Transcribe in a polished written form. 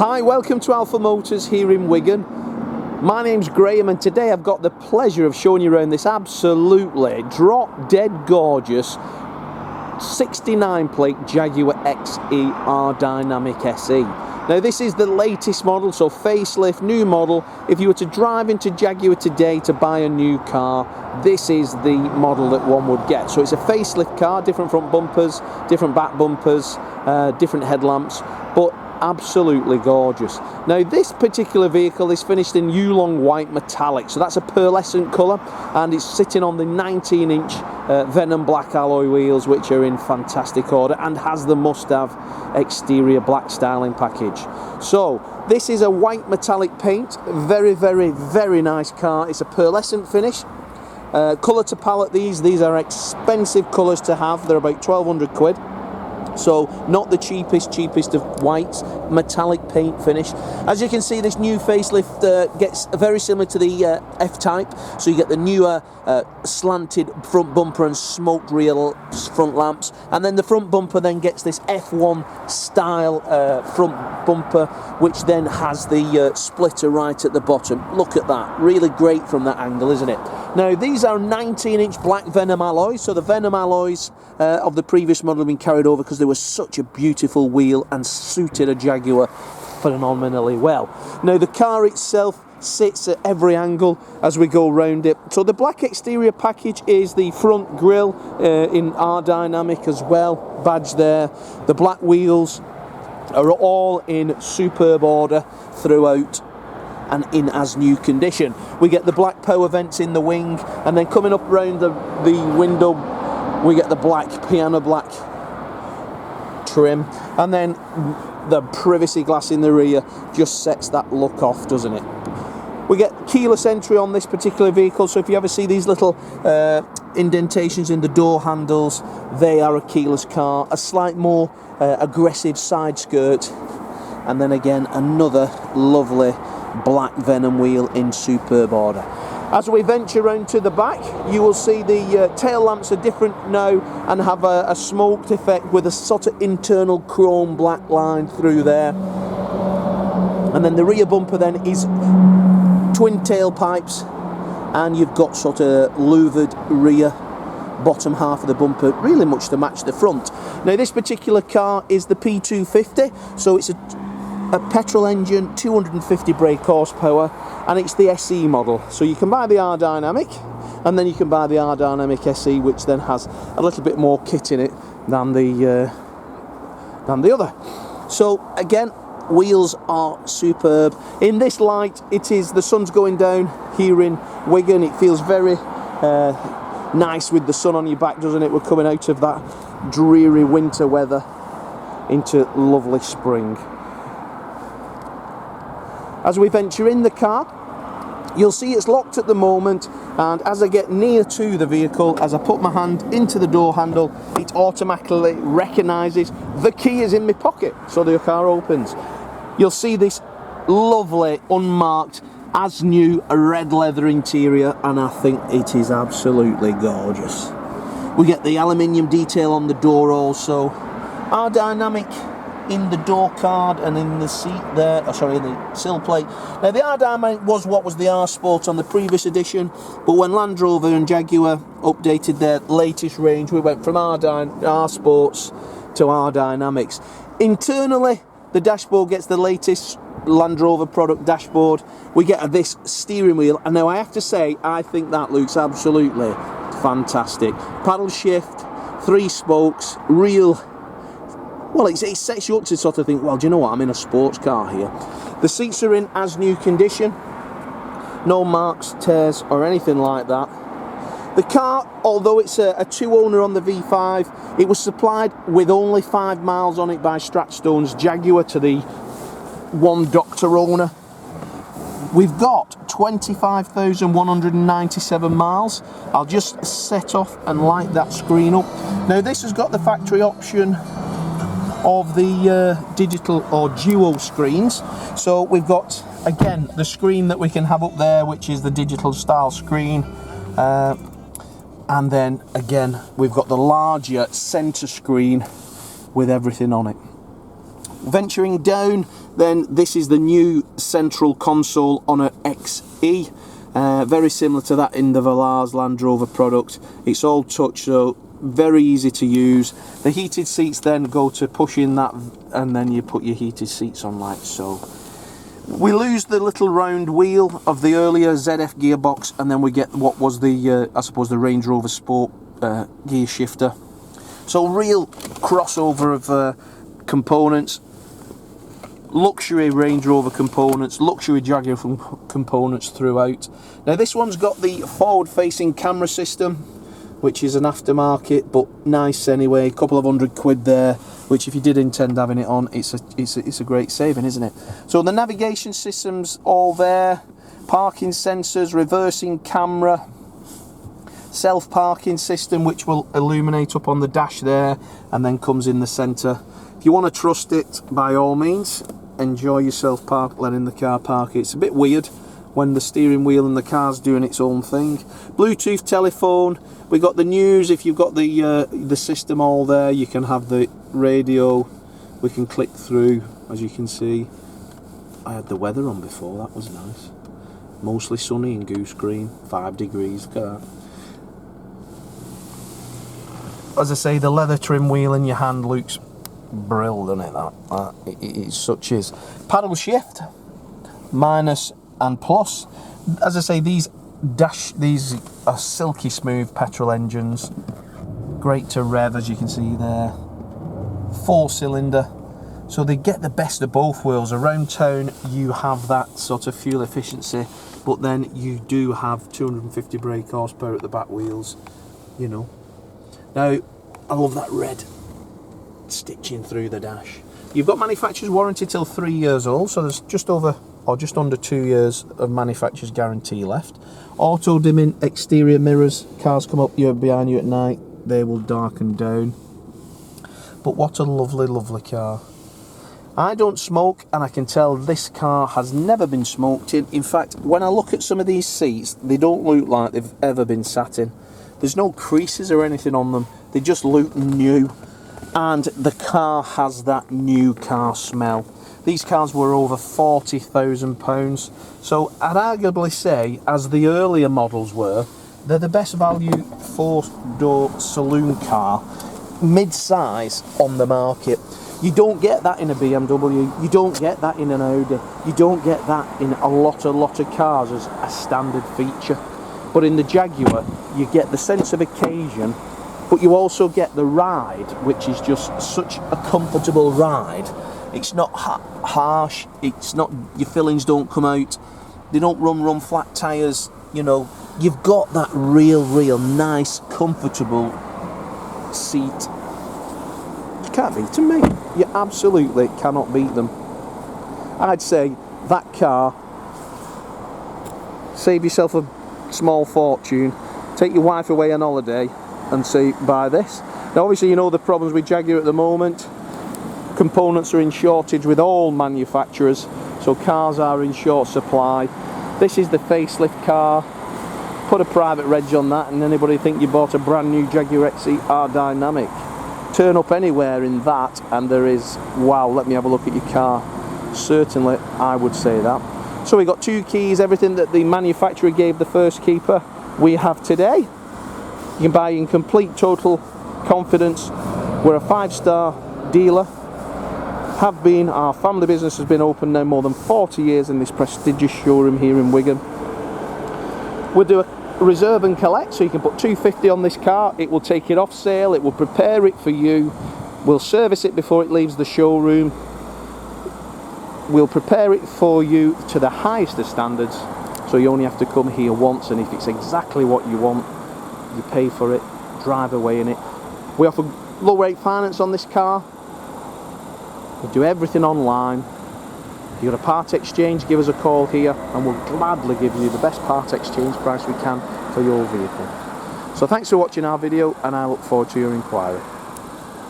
Hi, welcome to Alpha Motors here in Wigan. My name's Graham and today I've got the pleasure of showing you around this absolutely drop dead gorgeous 69 plate Jaguar Xe R-Dynamic Se. Now this is the latest model, so facelift, new model. If you were to drive into Jaguar today to buy a new car, this is the model that one would get. So it's a facelift car, different front bumpers, different back bumpers, different headlamps, but absolutely gorgeous. Now this particular vehicle is finished in Yulong White metallic, so that's a pearlescent colour, and it's sitting on the 19-inch Venom black alloy wheels, which are in fantastic order, and has the must-have exterior black styling package. So this is a white metallic paint, very nice car. It's a pearlescent finish. Colour to palette, these are expensive colours to have. They're about 1,200 quid. So not the cheapest of whites, metallic paint finish. As you can see, this new facelift gets very similar to the F-Type. So you get the newer slanted front bumper and smoked rear front lamps, and then the front bumper then gets this F1 style front bumper, which then has the splitter right at the bottom. Look at that, really great from that angle, isn't it? Now these are 19-inch black Venom alloys, so the Venom alloys of the previous model have been carried over because they were such a beautiful wheel and suited a Jaguar phenomenally well. Now the car itself sits at every angle as we go round it. So the black exterior package is the front grille in R-Dynamic as well, badge there. The black wheels are all in superb order throughout and in as new condition. We get the black power vents in the wing, and then coming up round the window we get the black piano black trim, and then the privacy glass in the rear just sets that look off, doesn't it? We get keyless entry on this particular vehicle, so if you ever see these little indentations in the door handles, they are a keyless car. A slight more aggressive side skirt, and then again another lovely black Venom wheel in superb order. As we venture round to the back, you will see the tail lamps are different now and have a smoked effect with a sort of internal chrome black line through there. And then the rear bumper then is twin tailpipes, and you've got sort of louvered rear bottom half of the bumper, really much to match the front. Now this particular car is the P250, so it's a petrol engine, 250 brake horsepower, and it's the SE model. So you can buy the R-Dynamic, and then you can buy the R-Dynamic SE, which then has a little bit more kit in it than the other. So again, wheels are superb. In this light, it is, the sun's going down here in Wigan. It feels very nice with the sun on your back, doesn't it? We're coming out of that dreary winter weather into lovely spring. As we venture in the car, you'll see it's locked at the moment, and as I get near to the vehicle, as I put my hand into the door handle, it automatically recognises the key is in my pocket, so the car opens. You'll see this lovely, unmarked, as new red leather interior, and I think it is absolutely gorgeous. We get the aluminium detail on the door also, R-Dynamic in the door card and in the seat there, in the sill plate. Now the R-Dynamic was what was the R-Sport on the previous edition, but when Land Rover and Jaguar updated their latest range, we went from R-Sports to R-Dynamics. Internally, the dashboard gets the latest Land Rover product dashboard. We get this steering wheel, and now I have to say, I think that looks absolutely fantastic. Paddle shift, 3 spokes, real. Well, it sets you up to sort of think, well, do you know what, I'm in a sports car here. The seats are in as new condition. No marks, tears, or anything like that. The car, although it's a 2-owner on the V5, it was supplied with only 5 miles on it by Stratstone's Jaguar to the one doctor owner. We've got 25,197 miles. I'll just set off and light that screen up. Now this has got the factory option of the digital or duo screens. So we've got, again, the screen that we can have up there, which is the digital style screen, and then again we've got the larger center screen with everything on it. Venturing down Then this is the new central console on a XE. Very similar to that in the Velar's Land Rover product. It's all touch, so very easy to use. The heated seats then go to pushing that, and then you put your heated seats on like so. We lose the little round wheel of the earlier ZF gearbox, and then we get what was the, I suppose, the Range Rover Sport gear shifter. So real crossover of components. Luxury Range Rover components, luxury Jaguar components throughout. Now this one's got the forward-facing camera system, which is an aftermarket, but nice anyway. A couple of £100 there, which if you did intend having it on, it's a great saving, isn't it? So the navigation system's all there, parking sensors, reversing camera, self-parking system, which will illuminate up on the dash there, and then comes in the centre. If you want to trust it, by all means, enjoy yourself letting the car park. It's a bit weird when the steering wheel and the car's doing its own thing. Bluetooth telephone. We got the news. If you've got the system all there, you can have the radio. We can click through, as you can see. I had the weather on before. That was nice. Mostly sunny and goose green. 5 degrees. Look at that. As I say, the leather trim wheel in your hand looks brill, doesn't it? It such is. Paddle shift, minus and plus. As I say, these are silky smooth petrol engines, great to rev, as you can see there. 4-cylinder, so they get the best of both worlds. Around town you have that sort of fuel efficiency, but then you do have 250 brake horsepower at the back wheels, you know. Now I love that red stitching through the dash. You've got manufacturer's warranty till 3 years old, so there's just over or just under 2 years of manufacturer's guarantee left. Auto dimming exterior mirrors. Cars come up behind you at night, they will darken down. But what a lovely, lovely car. I don't smoke, and I can tell this car has never been smoked in. In fact, when I look at some of these seats, they don't look like they've ever been sat in. There's no creases or anything on them. They just look new. And the car has that new car smell. These cars were over £40,000, so I'd arguably say, as the earlier models were, they're the best value 4-door saloon car, mid-size, on the market. You don't get that in a BMW, you don't get that in an Audi, you don't get that in a lot of cars as a standard feature. But in the Jaguar, you get the sense of occasion, but you also get the ride, which is just such a comfortable ride. It's not harsh, it's not, your fillings don't come out, they don't run flat tyres, you know. You've got that real nice, comfortable seat. You can't beat them, mate. You absolutely cannot beat them. I'd say that car, save yourself a small fortune, take your wife away on holiday and say, buy this. Now obviously you know the problems with Jaguar at the moment. Components are in shortage with all manufacturers, so cars are in short supply. This is the facelift car. Put a private reg on that and anybody think you bought a brand new Jaguar Xe R-Dynamic. Turn up anywhere in that and there is, wow, let me have a look at your car. Certainly I would say that. So we got 2 keys, everything that the manufacturer gave the first keeper we have today. You can buy in complete total confidence. We're a 5-star dealer, have been. Our family business has been open now more than 40 years in this prestigious showroom here in Wigan. We'll do a reserve and collect, so you can put £250 on this car, it will take it off sale, it will prepare it for you, we'll service it before it leaves the showroom, we'll prepare it for you to the highest of standards, so you only have to come here once, and if it's exactly what you want, you pay for it, drive away in it. We offer low rate finance on this car, we do everything online. If you've got a part exchange, give us a call here and we'll gladly give you the best part exchange price we can for your vehicle. So thanks for watching our video and I look forward to your inquiry.